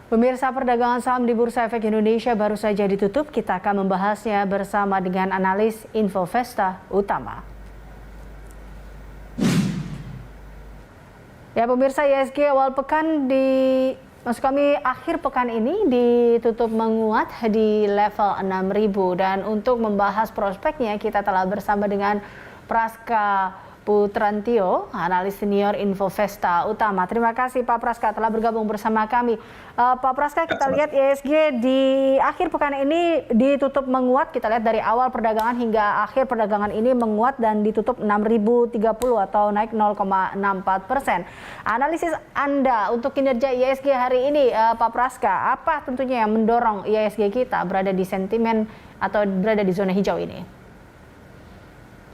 Pemirsa, perdagangan saham di Bursa Efek Indonesia baru saja ditutup. Kita akan membahasnya bersama dengan analis Infovesta Utama. Ya pemirsa, ISG awal pekan akhir pekan ini ditutup menguat di level 6.000, dan untuk membahas prospeknya kita telah bersama dengan Praska Putrantio, analis senior Infovesta Utama. Terima kasih Pak Praska telah bergabung bersama kami. Pak Praska, kita lihat ISG di akhir pekan ini ditutup menguat. Kita lihat dari awal perdagangan hingga akhir perdagangan ini menguat dan ditutup 6.030 atau naik 0,64%. Analisis Anda untuk kinerja ISG hari ini, Pak Praska, apa tentunya yang mendorong ISG kita berada di sentimen atau berada di zona hijau ini?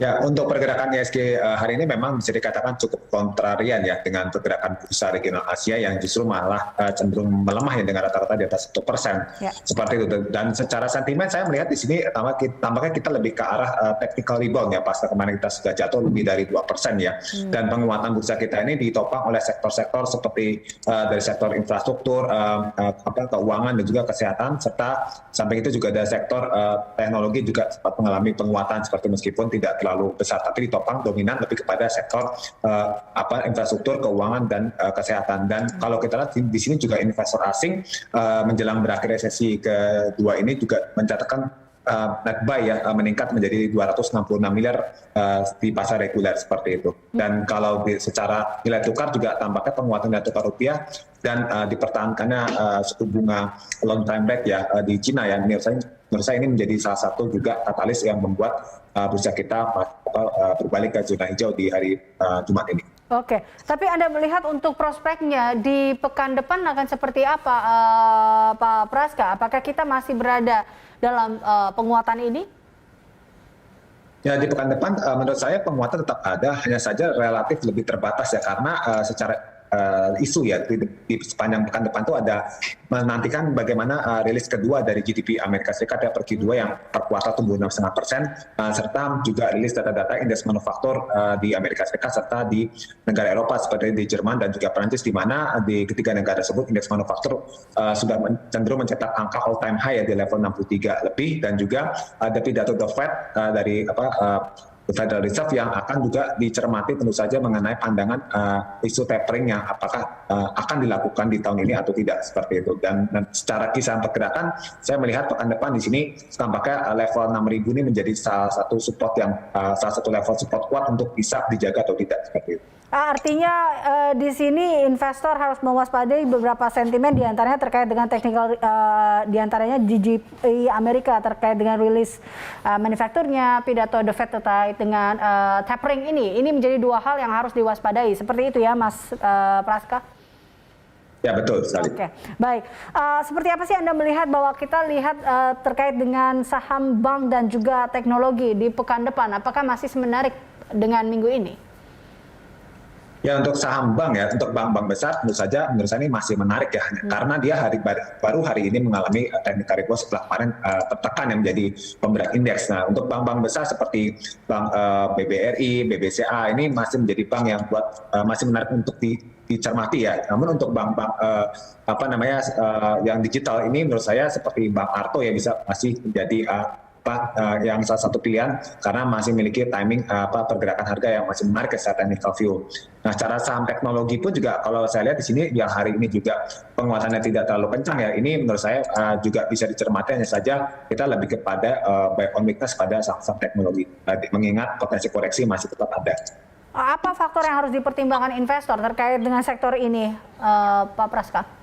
Ya, untuk pergerakan ISG hari ini memang bisa dikatakan cukup kontrarian ya dengan pergerakan bursa regional Asia yang justru malah cenderung melemah ya dengan rata-rata di atas 1%. Ya. Seperti itu. Dan secara sentimen saya melihat di sini tampaknya kita lebih ke arah technical rebound ya, pasca kemarin kita sudah jatuh lebih dari 2% ya. Dan penguatan bursa kita ini ditopang oleh sektor-sektor seperti dari sektor infrastruktur, keuangan dan juga kesehatan, serta samping itu juga ada sektor teknologi juga sempat mengalami penguatan seperti meskipun tidak terlalu besar, tapi ditopang dominan lebih kepada sektor infrastruktur, keuangan dan kesehatan. Dan kalau kita lihat di sini juga investor asing menjelang berakhir resesi kedua ini juga mencatatkan net buy ya meningkat menjadi 266 miliar di pasar reguler seperti itu. Dan kalau secara nilai tukar juga tampaknya penguatan nilai tukar rupiah dan dipertahankannya suku bunga long time rate ya di Cina ya, menurut saya ini menjadi salah satu juga katalis yang membuat bursa kita berbalik ke zona hijau di hari Jumat ini. Oke, tapi Anda melihat untuk prospeknya di pekan depan akan seperti apa, Pak Praska? Apakah kita masih berada dalam penguatan ini? Ya, di pekan depan menurut saya penguatan tetap ada, hanya saja relatif lebih terbatas ya, karena secara isu ya di sepanjang pekan depan itu ada menantikan bagaimana rilis kedua dari GDP Amerika Serikat ya per Q2 yang per kuartal tumbuh 6,5%, serta juga rilis data-data indeks manufaktur di Amerika Serikat serta di negara Eropa seperti di Jerman dan juga Prancis, di mana di ketiga negara tersebut indeks manufaktur sudah cenderung mencetak angka all time high ya di level 63 lebih, dan juga ada pidato The Fed dari Federal Reserve yang akan juga dicermati tentu saja mengenai pandangan isu tapering yang apakah akan dilakukan di tahun ini atau tidak seperti itu. Dan secara kisaran pergerakan saya melihat pekan depan di sini tampaknya level 6.000 ini menjadi salah satu level support kuat untuk bisa dijaga atau tidak seperti itu. Artinya di sini investor harus mewaspadai beberapa sentimen, diantaranya terkait dengan teknikal, diantaranya GDP Amerika terkait dengan rilis manufakturnya, pidato The Fed terkait dengan tapering ini. Ini menjadi dua hal yang harus diwaspadai. Seperti itu ya, Mas Praska? Ya, betul sekali. Oke, baik. Seperti apa sih Anda melihat bahwa kita lihat terkait dengan saham bank dan juga teknologi di pekan depan? Apakah masih menarik dengan minggu ini? Ya, untuk saham bank ya, untuk bank-bank besar menurut saya ini masih menarik ya, karena dia baru hari ini mengalami technical rebound setelah kemarin tertekan yang menjadi pemberat indeks. Nah, untuk bank-bank besar seperti bank BBRI, BBCA ini masih menjadi bank yang masih menarik untuk dicermati ya. Namun untuk bank-bank yang digital ini menurut saya seperti Bank Arto ya masih menjadi yang salah satu pilihan karena masih memiliki timing pergerakan harga yang masih menarik secara technical view. Nah, secara saham teknologi pun juga kalau saya lihat di sini yang hari ini juga penguatannya tidak terlalu kencang ya. Ini menurut saya juga bisa dicermati, hanya saja kita lebih kepada buy on weakness pada saham teknologi. Mengingat potensi koreksi masih tetap ada. Apa faktor yang harus dipertimbangkan investor terkait dengan sektor ini, Pak Praska?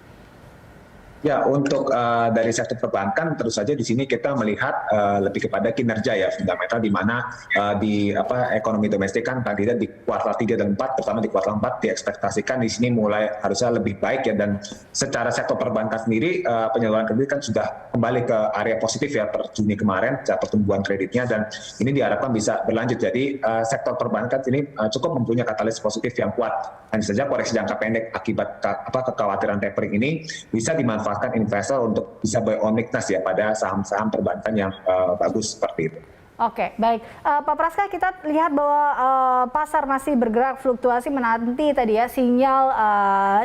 Ya, untuk dari sektor perbankan tentu saja di sini kita melihat lebih kepada kinerja ya fundamental, di mana di ekonomi domestik kan kandidat di kuartal 3 dan 4, terutama di kuartal 4 diekspektasikan di sini mulai harusnya lebih baik ya, dan secara sektor perbankan sendiri penyaluran kredit kan sudah kembali ke area positif ya per Juni kemarin secara pertumbuhan kreditnya, dan ini diharapkan bisa berlanjut. Jadi sektor perbankan ini cukup mempunyai katalis positif yang kuat. Hanya saja koreksi jangka pendek akibat kekhawatiran tapering ini bisa dimanfaatkan investor untuk bisa buy on weakness ya pada saham-saham perbankan yang bagus seperti itu. Oke, baik. Pak Praska, kita lihat bahwa pasar masih bergerak fluktuasi menanti tadi ya sinyal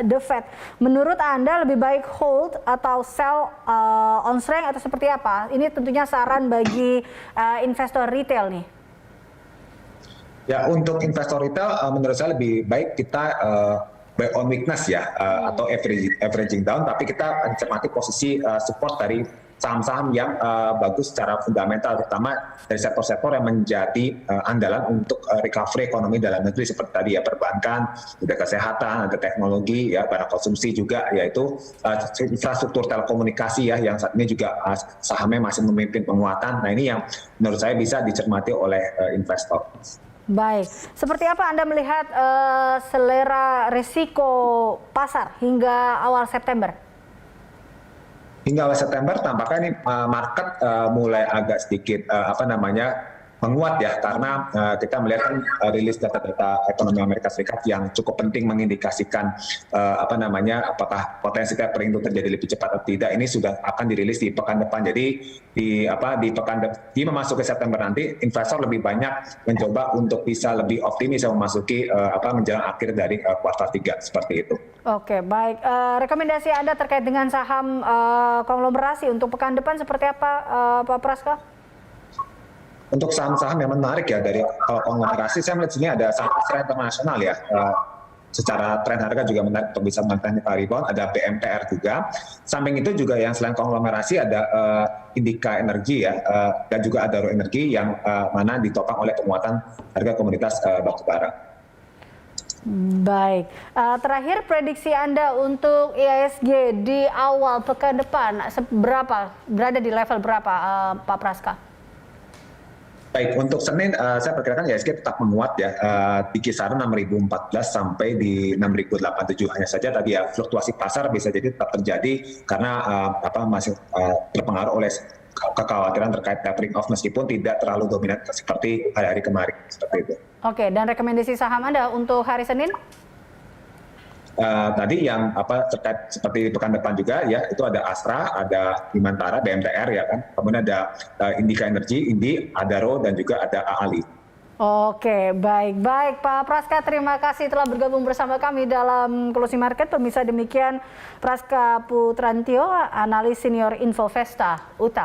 The Fed. Menurut Anda lebih baik hold atau sell on strength atau seperti apa? Ini tentunya saran bagi investor retail nih. Ya, untuk investor retail menurut saya lebih baik kita buy on weakness ya, atau averaging down, tapi kita mencermati posisi support dari saham-saham yang bagus secara fundamental, terutama dari sektor-sektor yang menjadi andalan untuk recovery ekonomi dalam negeri seperti tadi ya, perbankan, ada kesehatan, ada teknologi, ya barang konsumsi juga, yaitu infrastruktur telekomunikasi ya, yang saat ini juga sahamnya masih memimpin penguatan. Nah ini yang menurut saya bisa dicermati oleh investor. Baik, seperti apa Anda melihat selera risiko pasar hingga awal September? Hingga awal September tampaknya ini market mulai agak sedikit menguat ya, karena kita melihat kan rilis data-data ekonomi Amerika Serikat yang cukup penting mengindikasikan apakah potensi tapering itu terjadi lebih cepat atau tidak. Ini sudah akan dirilis di pekan depan. Jadi di memasuki September nanti investor lebih banyak mencoba untuk bisa lebih optimis memasuki menjelang akhir dari kuartal 3 seperti itu. Oke, baik. Rekomendasi Anda terkait dengan saham konglomerasi untuk pekan depan seperti apa, Pak Praska? Untuk saham-saham yang menarik ya dari konglomerasi, saya melihat sini ada saham internasional ya. Secara tren harga juga menarik untuk bisa menaikkan rebound. Ada BMTR juga. Samping itu juga yang selain konglomerasi ada Indika Energi ya, dan juga ada Ro Energi yang mana ditopang oleh penguatan harga komoditas batubara. Baik, terakhir prediksi Anda untuk IHSG di awal pekan depan berada di level berapa, Pak Praska? Baik, untuk Senin saya perkirakan IHSG tetap menguat ya, di kisaran 6.014 sampai di 6.087. Hanya saja tadi ya fluktuasi pasar bisa jadi tetap terjadi karena masih terpengaruh oleh kekhawatiran terkait tapering off meskipun tidak terlalu dominan seperti hari-hari kemarin seperti itu. Oke, dan rekomendasi saham Anda untuk hari Senin? Tadi yang terkait seperti pekan depan juga ya, itu ada Astra, ada Bimantara, BMTR ya kan, kemudian ada Indika Energi, Indi, ada Ro, dan juga ada AALI. Oke, baik Pak Praska, terima kasih telah bergabung bersama kami dalam Closing Market. Pemirsa, demikian Praska Putrantio, analis senior Infovesta Utama.